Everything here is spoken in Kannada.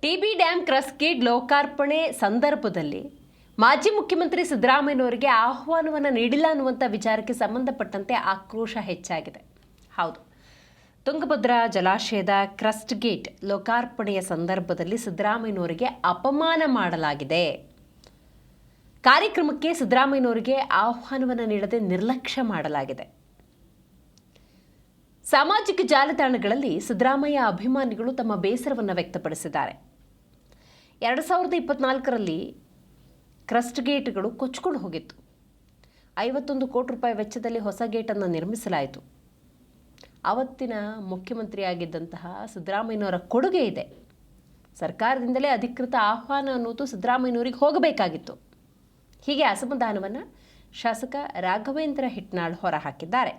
ಟಿಬಿ ಡ್ಯಾಂ ಕ್ರಸ್ಟ್ ಗೇಟ್ ಲೋಕಾರ್ಪಣೆ ಸಂದರ್ಭದಲ್ಲಿ ಮಾಜಿ ಮುಖ್ಯಮಂತ್ರಿ ಸಿದ್ದರಾಮಯ್ಯನವರಿಗೆ ಆಹ್ವಾನವನ್ನು ನೀಡಿಲ್ಲ ಅನ್ನುವಂಥ ವಿಚಾರಕ್ಕೆ ಸಂಬಂಧಪಟ್ಟಂತೆ ಆಕ್ರೋಶ ಹೆಚ್ಚಾಗಿದೆ. ಹೌದು, ತುಂಗಭದ್ರಾ ಜಲಾಶಯದ ಕ್ರಸ್ಟ್ ಗೇಟ್ ಲೋಕಾರ್ಪಣೆಯ ಸಂದರ್ಭದಲ್ಲಿ ಸಿದ್ದರಾಮಯ್ಯನವರಿಗೆ ಅಪಮಾನ ಮಾಡಲಾಗಿದೆ. ಕಾರ್ಯಕ್ರಮಕ್ಕೆ ಸಿದ್ದರಾಮಯ್ಯನವರಿಗೆ ಆಹ್ವಾನವನ್ನು ನೀಡದೆ ನಿರ್ಲಕ್ಷ್ಯ ಮಾಡಲಾಗಿದೆ. ಸಾಮಾಜಿಕ ಜಾಲತಾಣಗಳಲ್ಲಿ ಸಿದ್ದರಾಮಯ್ಯ ಅಭಿಮಾನಿಗಳು ತಮ್ಮ ಬೇಸರವನ್ನು ವ್ಯಕ್ತಪಡಿಸಿದ್ದಾರೆ. 2024ರಲ್ಲಿ ಕ್ರಸ್ಟ್ ಗೇಟ್ಗಳು ಕೊಚ್ಚಿಕೊಂಡು ಹೋಗಿತ್ತು. 51 ಕೋಟಿ ರೂಪಾಯಿ ವೆಚ್ಚದಲ್ಲಿ ಹೊಸ ಗೇಟನ್ನು ನಿರ್ಮಿಸಲಾಯಿತು. ಆವತ್ತಿನ ಮುಖ್ಯಮಂತ್ರಿಯಾಗಿದ್ದಂತಹ ಸಿದ್ದರಾಮಯ್ಯನವರ ಕೊಡುಗೆ ಇದೆ. ಸರ್ಕಾರದಿಂದಲೇ ಅಧಿಕೃತ ಆಹ್ವಾನ ಅನ್ನೋದು ಸಿದ್ದರಾಮಯ್ಯನವರಿಗೆ ಹೋಗಬೇಕಾಗಿತ್ತು. ಹೀಗೆ ಅಸಮಾಧಾನವನ್ನು ಶಾಸಕ ರಾಘವೇಂದ್ರ ಹಿಟ್ನಾಳ್ ಹೊರಹಾಕಿದ್ದಾರೆ.